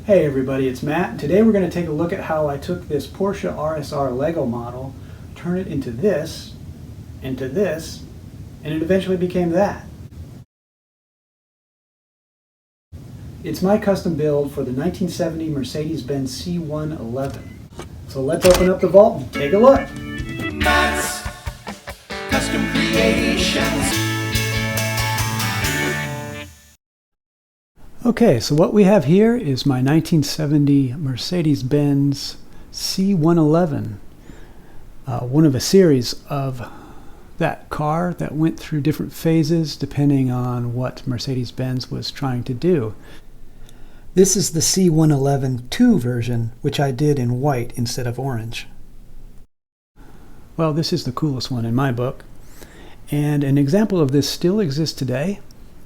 Hey everybody, it's Matt. Today we're going to take a look at how I took this Porsche RSR Lego model, turn it into this, and it eventually became that. It's my custom build for the 1970 Mercedes Benz C111. So let's open up the vault and take a look. Matt's Custom Creations. Okay, so what we have here is my 1970 Mercedes Benz C111, one of a series of that car that went through different phases depending on what Mercedes Benz was trying to do. This is the C111 2 version, which I did in white instead of orange. Well, this is the coolest one in my book, and an example of this still exists today.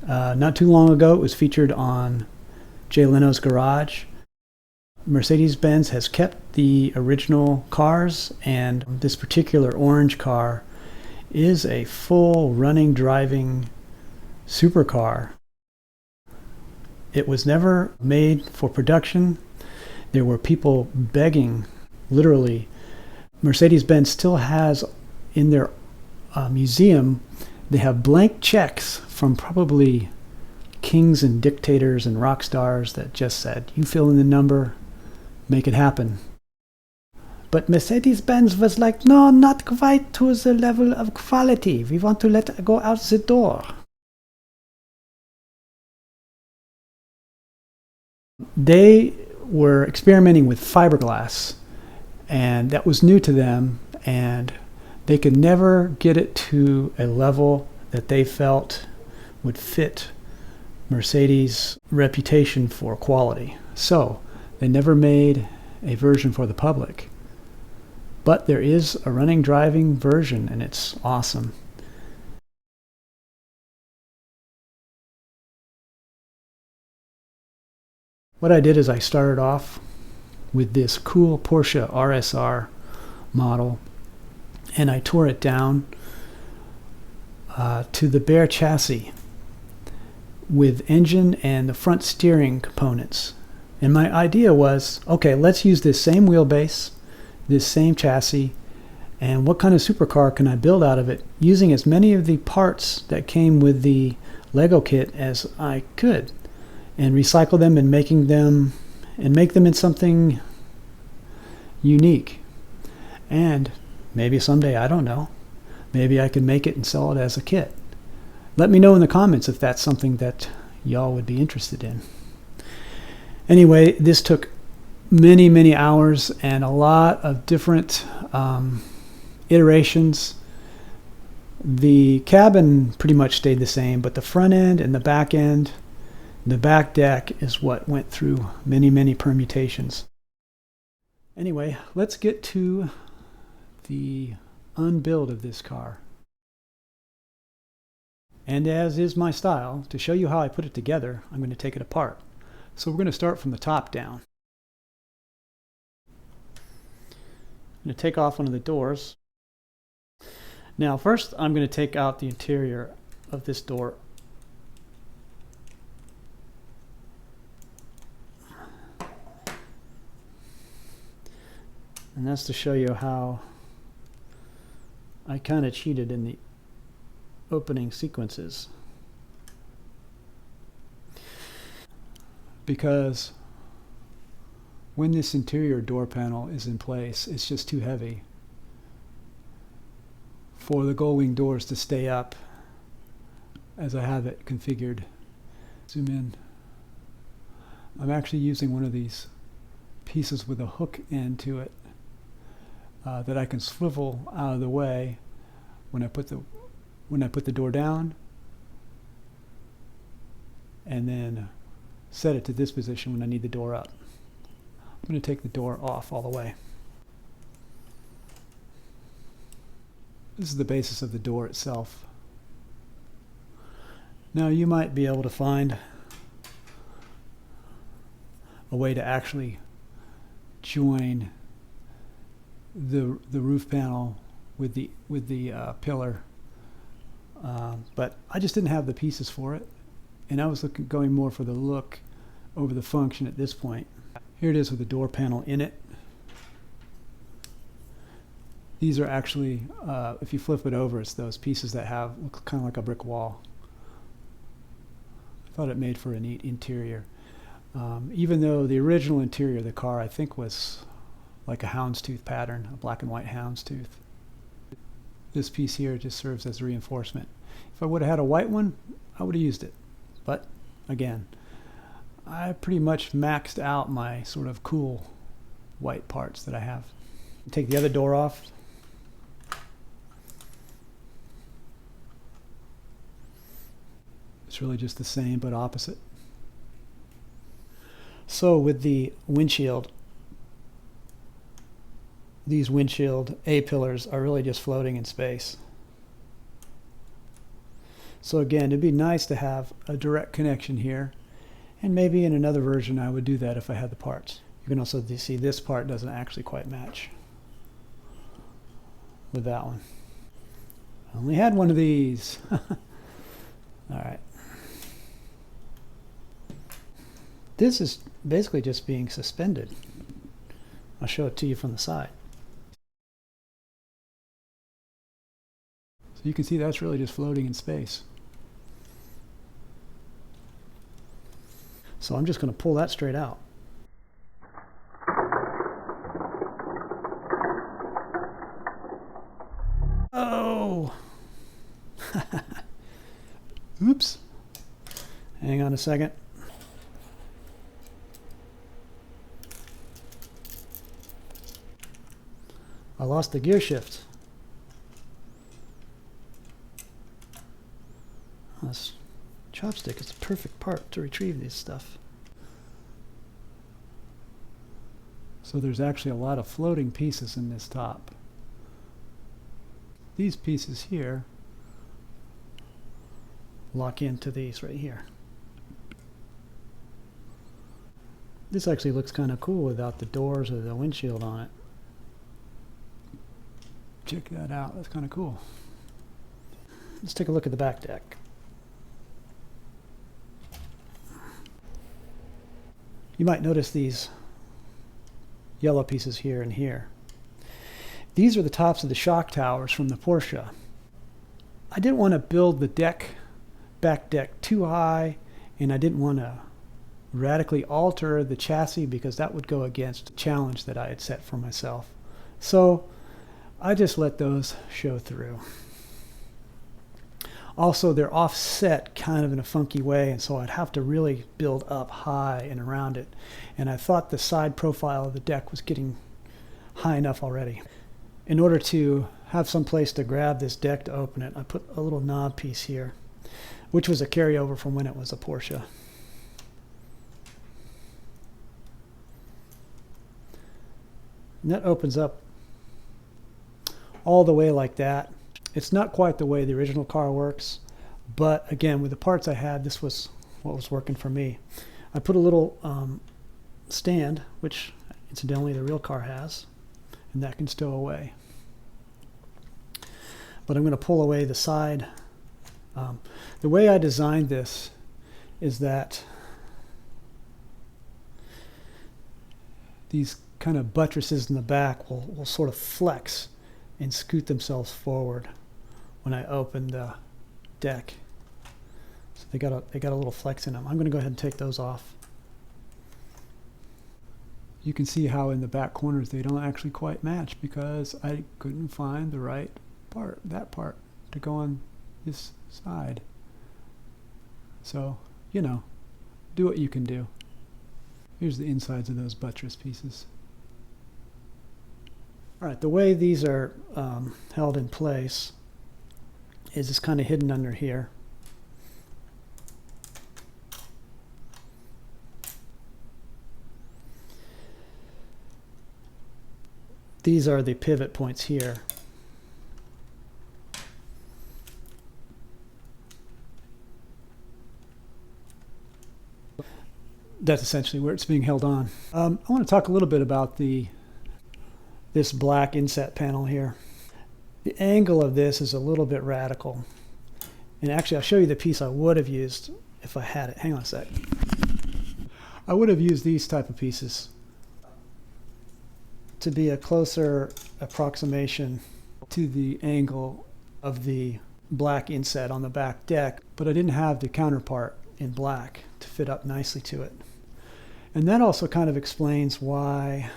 Not too long ago, it was featured on Jay Leno's Garage. Mercedes-Benz has kept the original cars, and this particular orange car is a full running, driving supercar. It was never made for production. There were people begging, literally. Mercedes-Benz still has in their museum, they have blank checks from probably kings and dictators and rock stars that just said, you fill in the number, make it happen. But Mercedes-Benz was like, no, not quite to the level of quality. We want to let it go out the door. They were experimenting with fiberglass, and that was new to them, and they could never get it to a level that they felt would fit Mercedes' reputation for quality. So they never made a version for the public. But there is a running, driving version, and it's awesome. What I did is I started off with this cool Porsche RSR model, and I tore it down to the bare chassis with engine and the front steering components. And my idea was, okay, let's use this same wheelbase, this same chassis, and what kind of supercar can I build out of it using as many of the parts that came with the Lego kit as I could, and recycle them and make them in something unique. And maybe someday, I don't know, maybe I can make it and sell it as a kit. Let me know in the comments if that's something that y'all would be interested in. Anyway, this took many, many hours and a lot of different iterations. The cabin pretty much stayed the same, but the front end and the back end, the back deck is what went through many, many permutations. Anyway, let's get to the unbuild of this car. And as is my style, to show you how I put it together, I'm going to take it apart. So we're going to start from the top down. I'm going to take off one of the doors. Now first I'm going to take out the interior of this door. And that's to show you how I kind of cheated in the opening sequences. Because when this interior door panel is in place, it's just too heavy for the gull-wing doors to stay up as I have it configured. Zoom in. I'm actually using one of these pieces with a hook end to it that I can swivel out of the way when I put the door down, and then set it to this position when I need the door up. I'm going to take the door off all the way. This is the basis of the door itself. Now you might be able to find a way to actually join the roof panel with the pillar, but I just didn't have the pieces for it, and I was going more for the look over the function at this point. Here it is with the door panel in it. These are actually, if you flip it over, it's those pieces that look kind of like a brick wall. I thought it made for a neat interior. Even though the original interior of the car, I think, was like a houndstooth pattern, a black and white houndstooth. This piece here just serves as reinforcement. If I would have had a white one, I would have used it. But again, I pretty much maxed out my sort of cool white parts that I have. Take the other door off. It's really just the same but opposite. So with the windshield, these windshield A-pillars are really just floating in space. So again, it'd be nice to have a direct connection here, and maybe in another version I would do that if I had the parts. You can also see this part doesn't actually quite match with that one. I only had one of these. All right. This is basically just being suspended. I'll show it to you from the side. So you can see that's really just floating in space. So I'm just going to pull that straight out. Oh! Oops. Hang on a second. I lost the gear shift. This chopstick is the perfect part to retrieve this stuff. So there's actually a lot of floating pieces in this top. These pieces here lock into these right here. This actually looks kind of cool without the doors or the windshield on it. Check that out, that's kind of cool. Let's take a look at the back deck. You might notice these yellow pieces here and here. These are the tops of the shock towers from the Porsche. I didn't want to build the back deck too high, and I didn't want to radically alter the chassis because that would go against the challenge that I had set for myself. So I just let those show through. Also, they're offset kind of in a funky way, and so I'd have to really build up high and around it. And I thought the side profile of the deck was getting high enough already. In order to have some place to grab this deck to open it, I put a little knob piece here, which was a carryover from when it was a Porsche. And that opens up all the way like that. It's not quite the way the original car works, but again, with the parts I had, this was what was working for me. I put a little stand, which incidentally the real car has, and that can stow away. But I'm going to pull away the side. The way I designed this is that these kind of buttresses in the back will sort of flex and scoot themselves forward when I open the deck. So they got a little flex in them. I'm going to go ahead and take those off. You can see how in the back corners they don't actually quite match because I couldn't find the right part, that part, to go on this side. So, you know, do what you can do. Here's the insides of those buttress pieces. All right, the way these are held in place is it's kind of hidden under here. These are the pivot points here. That's essentially where it's being held on. I want to talk a little bit about this black inset panel here. The angle of this is a little bit radical. And actually, I'll show you the piece I would have used if I had it. Hang on a sec. I would have used these type of pieces to be a closer approximation to the angle of the black inset on the back deck, but I didn't have the counterpart in black to fit up nicely to it. And that also kind of explains why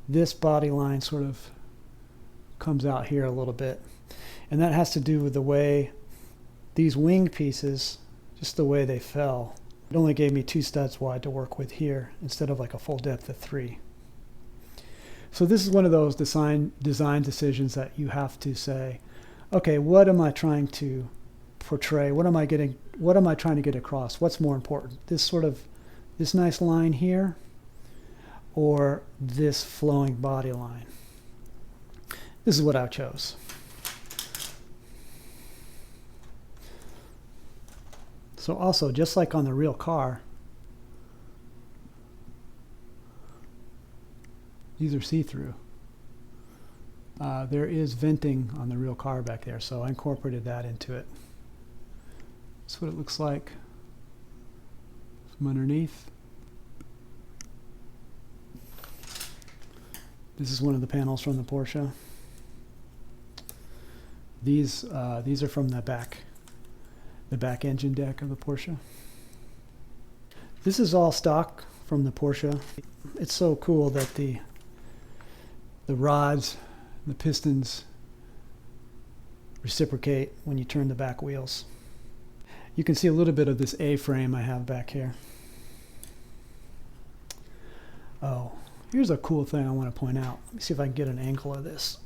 this body line sort of comes out here a little bit. And that has to do with the way these wing pieces, just the way they fell. It only gave me 2 studs wide to work with here instead of like a full depth of 3. So this is one of those design decisions that you have to say, okay, what am I trying to portray? What am I trying to get across? What's more important? This nice line here, or this flowing body line? This is what I chose. So also, just like on the real car, these are see-through. There is venting on the real car back there, so I incorporated that into it. That's what it looks like from underneath. This is one of the panels from the Porsche. These are from the back engine deck of the Porsche. This is all stock from the Porsche. It's so cool that the rods, the pistons reciprocate when you turn the back wheels. You can see a little bit of this A-frame I have back here. Oh, here's a cool thing I want to point out. Let me see if I can get an angle of this.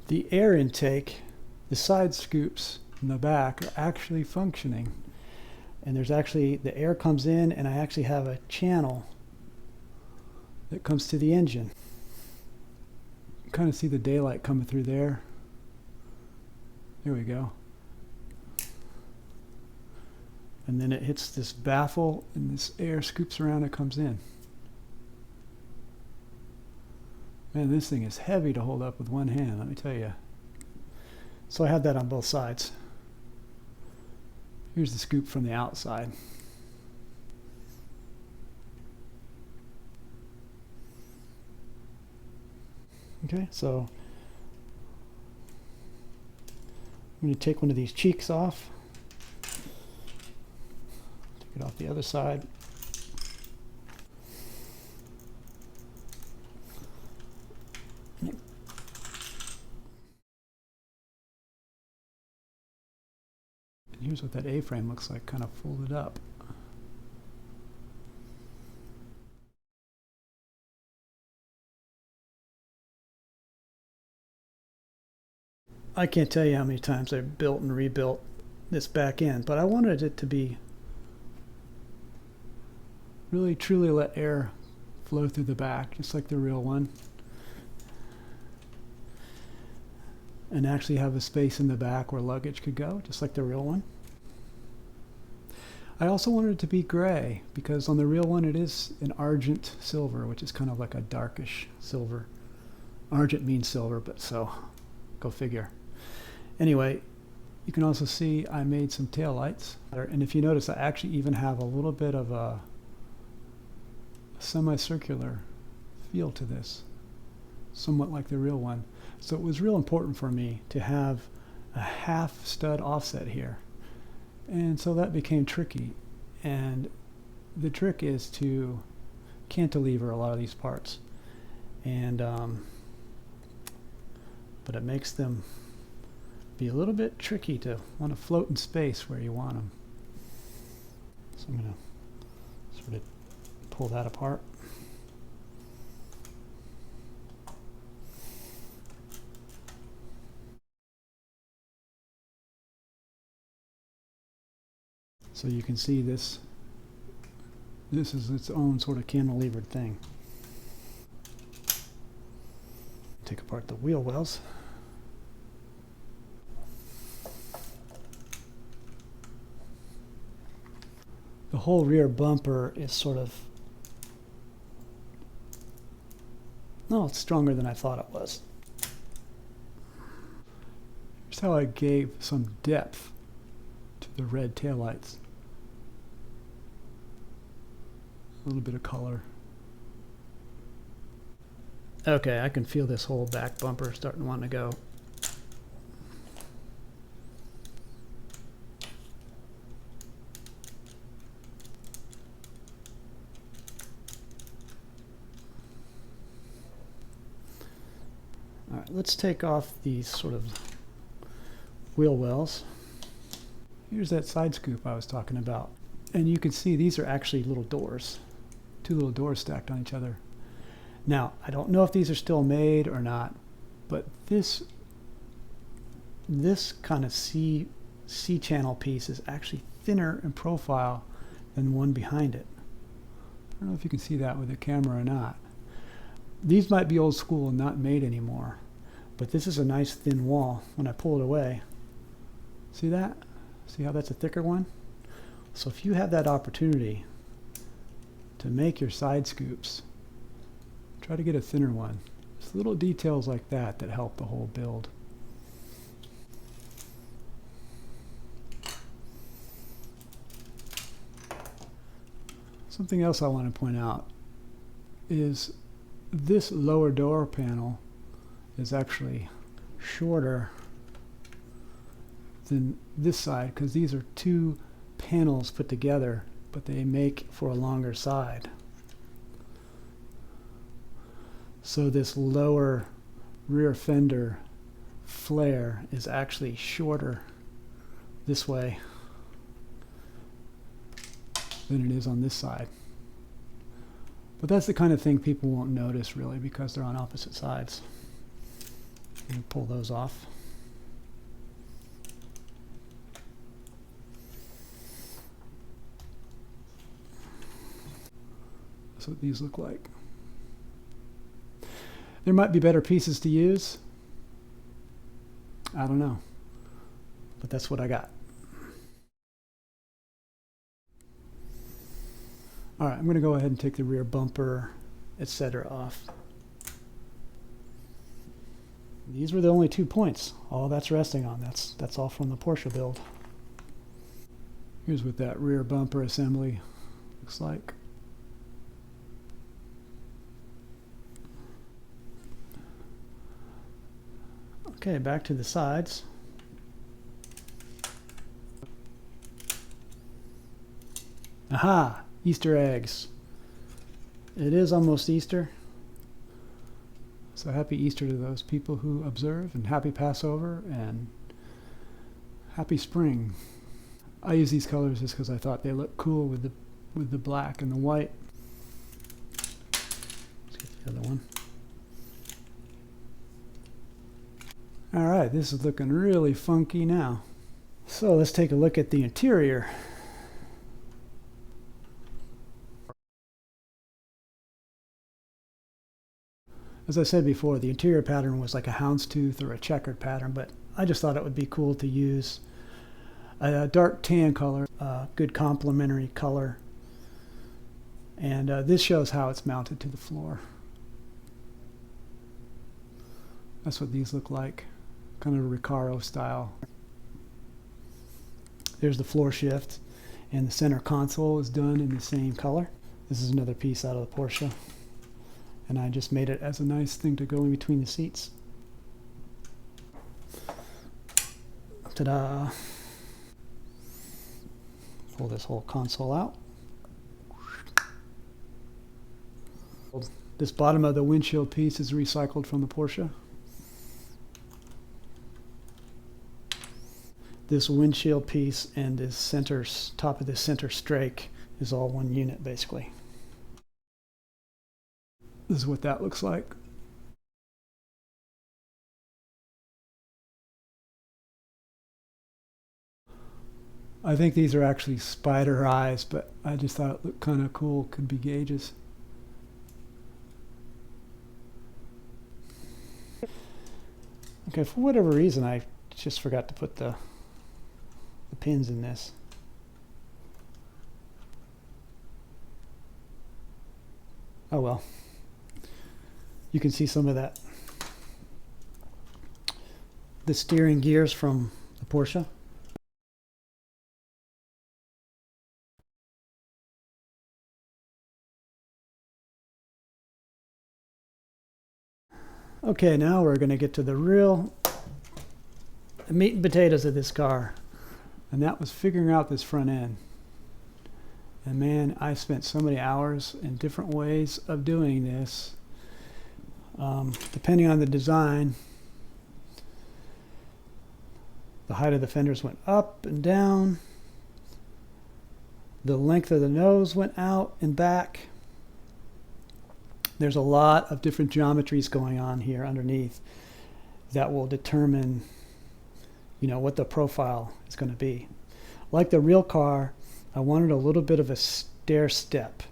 The air intake, the side scoops in the back are actually functioning. And there's actually, the air comes in and I actually have a channel that comes to the engine. You kind of see the daylight coming through there. There we go. And then it hits this baffle and this air scoops around and comes in. Man, this thing is heavy to hold up with one hand, let me tell you. So I have that on both sides. Here's the scoop from the outside. Okay, so I'm going to take one of these cheeks off. Take it off the other side. And here's what that A-frame looks like, kind of folded up. I can't tell you how many times I've built and rebuilt this back end, but I wanted it to be really truly let air flow through the back, just like the real one. And actually have a space in the back where luggage could go, just like the real one. I also wanted it to be gray, because on the real one it is an argent silver, which is kind of like a darkish silver. Argent means silver, but so, go figure. Anyway, you can also see I made some taillights. And if you notice, I actually even have a little bit of a semicircular feel to this, somewhat like the real one. So it was real important for me to have a half stud offset here. And so that became tricky. And the trick is to cantilever a lot of these parts. And but it makes them be a little bit tricky to want to float in space where you want them. So I'm going to sort of pull that apart. So you can see this is its own sort of cantilevered thing. Take apart the wheel wells. The whole rear bumper is sort of, no, it's stronger than I thought it was. Here's how I gave some depth to the red taillights. A little bit of color. Okay, I can feel this whole back bumper starting to want to go. All right, let's take off these sort of wheel wells. Here's that side scoop I was talking about. And you can see these are actually little doors. Two little doors stacked on each other. Now, I don't know if these are still made or not, but this kind of C-channel piece is actually thinner in profile than the one behind it. I don't know if you can see that with the camera or not. These might be old school and not made anymore, but this is a nice thin wall. When I pull it away, see that? See how that's a thicker one? So if you have that opportunity to make your side scoops, try to get a thinner one. It's little details like that that help the whole build. Something else I want to point out is this lower door panel is actually shorter than this side because these are two panels put together, but they make for a longer side. So this lower rear fender flare is actually shorter this way than it is on this side. But that's the kind of thing people won't notice really because they're on opposite sides. You pull those off. That's what these look like. There might be better pieces to use. I don't know. But that's what I got. All right, I'm going to go ahead and take the rear bumper, etc. off. These were the only 2 points. All that's resting on. That's all from the Porsche build. Here's what that rear bumper assembly looks like. Okay, back to the sides. Aha! Easter eggs. It is almost Easter. So happy Easter to those people who observe, and happy Passover, and happy spring. I use these colors just because I thought they look cool with the black and the white. Let's get the other one. All right, this is looking really funky now. So let's take a look at the interior. As I said before, the interior pattern was like a houndstooth or a checkered pattern, but I just thought it would be cool to use a dark tan color, a good complementary color. And this shows how it's mounted to the floor. That's what these look like, kind of a Recaro style. There's the floor shift, and the center console is done in the same color. This is another piece out of the Porsche. And I just made it as a nice thing to go in between the seats. Ta-da! Pull this whole console out. This bottom of the windshield piece is recycled from the Porsche. This windshield piece and this center, top of this center strake is all one unit basically. This is what that looks like. I think these are actually spider eyes, but I just thought it looked kind of cool. Could be gauges. Okay, for whatever reason, I just forgot to put the pins in this. Oh well. You can see some of that. The steering gears from the Porsche. Okay, now we're going to get to the real meat and potatoes of this car. And that was figuring out this front end. And man, I spent so many hours in different ways of doing this. Depending on the design, the height of the fenders went up and down. The length of the nose went out and back. There's a lot of different geometries going on here underneath that will determine, what the profile is going to be. Like the real car, I wanted a little bit of a stair step.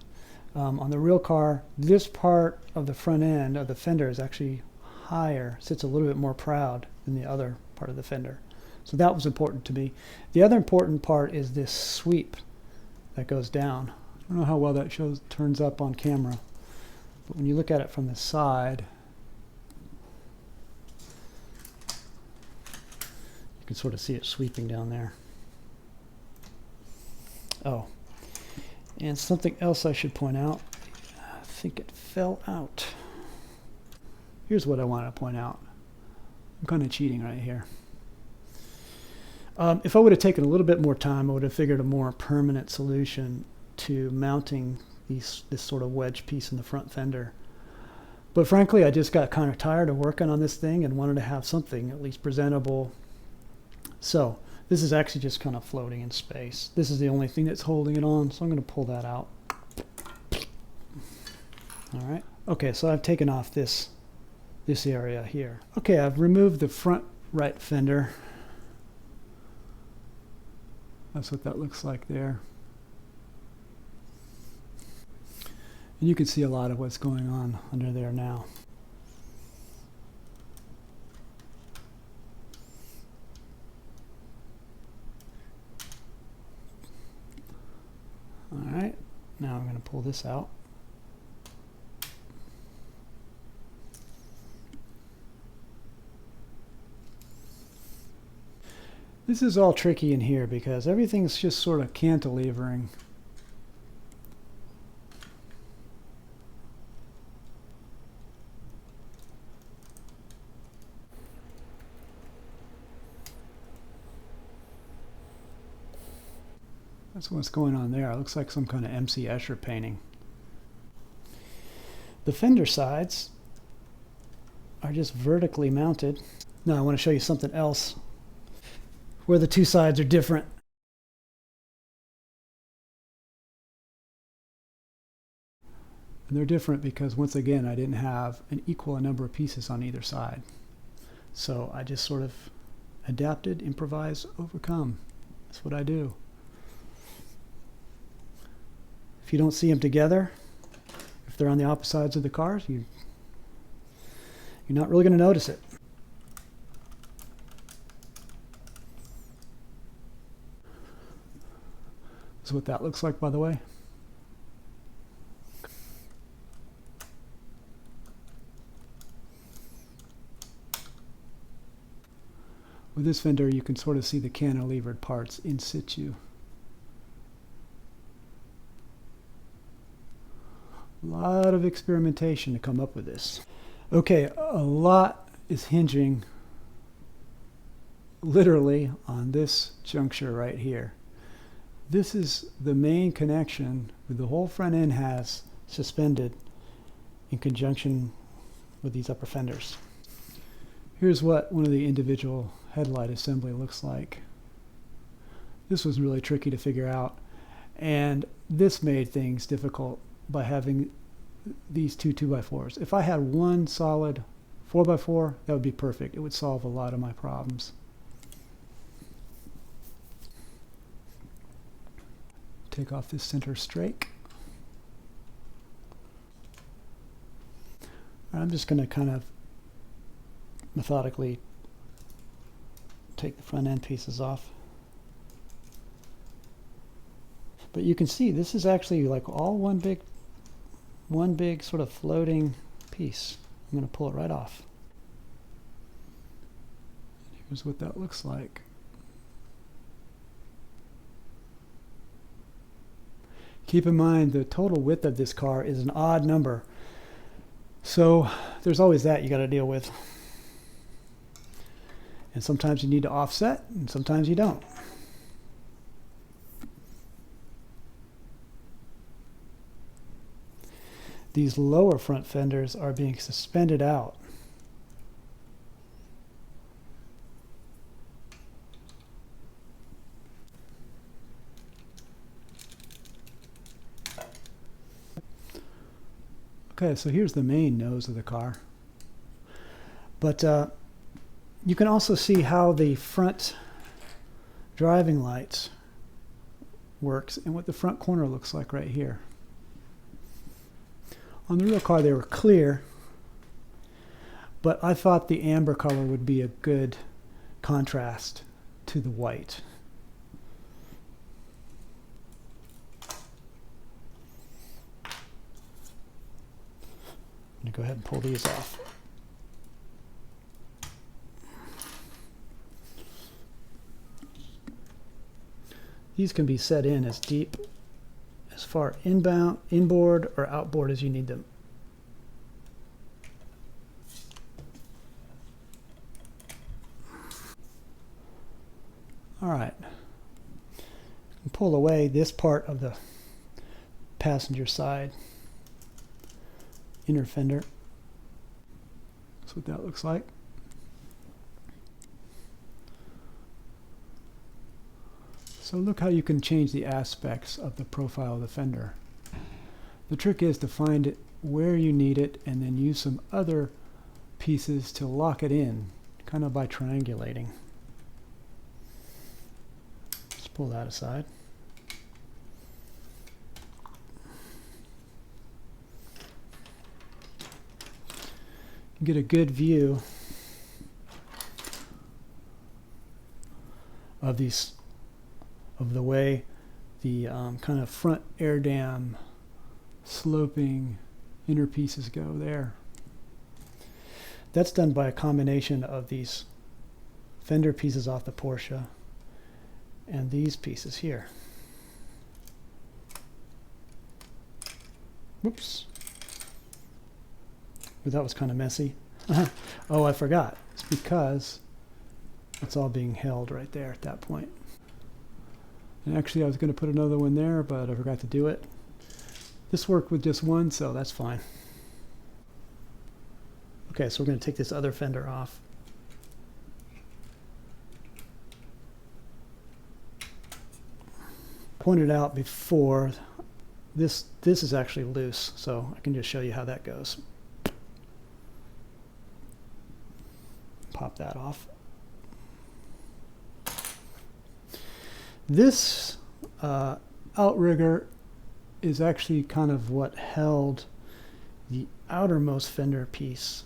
On the real car, this part of the front end of the fender is actually higher, sits a little bit more proud than the other part of the fender. So that was important to me. The other important part is this sweep that goes down. I don't know how well that turns up on camera, but when you look at it from the side, you can sort of see it sweeping down there. Oh, and something else I should point out. I think it fell out. Here's what I want to point out. I'm kind of cheating right here. If I would have taken a little bit more time, I would have figured a more permanent solution to mounting this sort of wedge piece in the front fender. But frankly, I just got kind of tired of working on this thing and wanted to have something at least presentable. So this is actually just kind of floating in space. This is the only thing that's holding it on, so I'm going to pull that out. All right. Okay, so I've taken off this area here. Okay, I've removed the front right fender. That's what that looks like there. And you can see a lot of what's going on under there now. All right, now I'm going to pull this out. This is all tricky in here because everything's just sort of cantilevering. That's what's going on there. It looks like some kind of MC Escher painting. The fender sides are just vertically mounted. Now I want to show you something else where the two sides are different. And they're different because, once again, I didn't have an equal number of pieces on either side. So I just sort of adapted, improvised, overcome. That's what I do. If you don't see them together, if they're on the opposite sides of the cars, you're not really going to notice it. This is what that looks like, by the way. With this fender, you can sort of see the cantilevered parts in situ. A lot of experimentation to come up with this. Okay, a lot is hinging literally on this juncture right here. This is the main connection where the whole front end has suspended in conjunction with these upper fenders. Here's what one of the individual headlight assembly looks like. This was really tricky to figure out, and this made things difficult by having these two 2x4s. If I had one solid 4x4, that would be perfect. It would solve a lot of my problems. Take off this center strake. I'm just going to kind of methodically take the front end pieces off. But you can see this is actually like all one big sort of floating piece. I'm going to pull it right off. Here's what that looks like. Keep in mind the total width of this car is an odd number. So there's always that you got to deal with. And sometimes you need to offset, and sometimes you don't. These lower front fenders are being suspended out. Okay, so here's the main nose of the car. But you can also see how the front driving lights works and what the front corner looks like right here. On the real car they were clear, but I thought the amber color would be a good contrast to the white. I'm going to go ahead and pull these off. These can be set in as deep as far inboard or outboard as you need them. All right. Pull away this part of the passenger side inner fender. That's what that looks like. So look how you can change the aspects of the profile of the fender. The trick is to find it where you need it and then use some other pieces to lock it in, kind of by triangulating. Let's pull that aside. You get a good view of these, of the way the kind of front air dam sloping inner pieces go there. That's done by a combination of these fender pieces off the Porsche and these pieces here. Whoops. But that was kind of messy. Oh, I forgot. It's because it's all being held right there at that point. And actually I was going to put another one there, but I forgot to do it. This worked with just one, so that's fine. Okay, so we're going to take this other fender off. Pointed out before, this is actually loose, so I can just show you how that goes. Pop that off. This outrigger is actually kind of what held the outermost fender piece,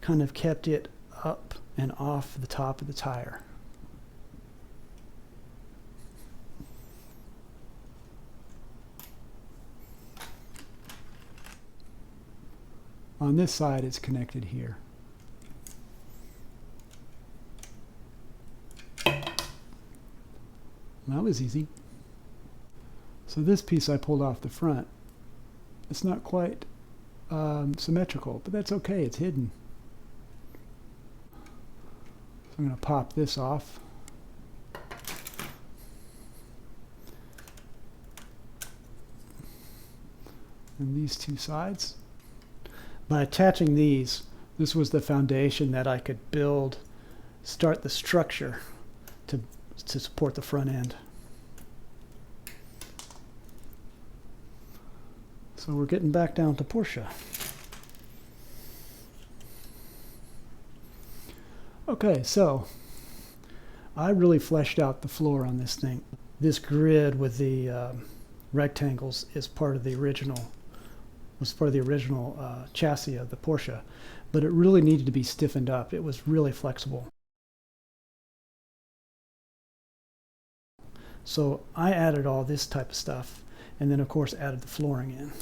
kind of kept it up and off the top of the tire. On this side it's connected here. That was easy. So this piece I pulled off the front. It's not quite symmetrical, but that's okay, it's hidden. So I'm going to pop this off. And these two sides. By attaching these, this was the foundation that I could build, start the structure to support the front end. So we're getting back down to Porsche. Okay, so I really fleshed out the floor on this thing. This grid with the rectangles is part of the original, chassis of the Porsche, but it really needed to be stiffened up. It was really flexible. So I added all this type of stuff, and then of course added the flooring in.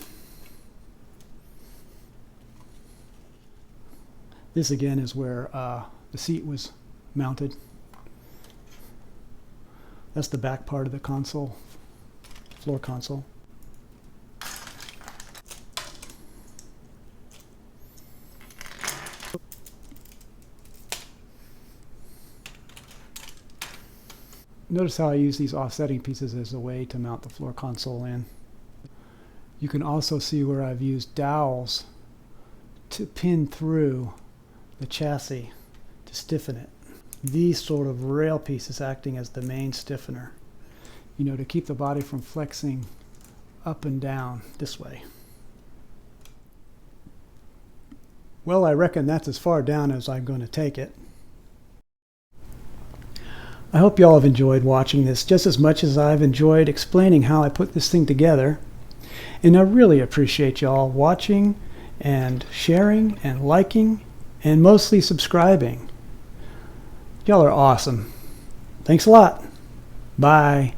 This again is where the seat was mounted. That's the back part of the console, floor console. Notice how I use these offsetting pieces as a way to mount the floor console in. You can also see where I've used dowels to pin through the chassis to stiffen it. These sort of rail pieces acting as the main stiffener, you know, to keep the body from flexing up and down this way. Well, I reckon that's as far down as I'm going to take it. I hope y'all have enjoyed watching this just as much as I've enjoyed explaining how I put this thing together. And I really appreciate y'all watching and sharing and liking and mostly subscribing. Y'all are awesome. Thanks a lot. Bye.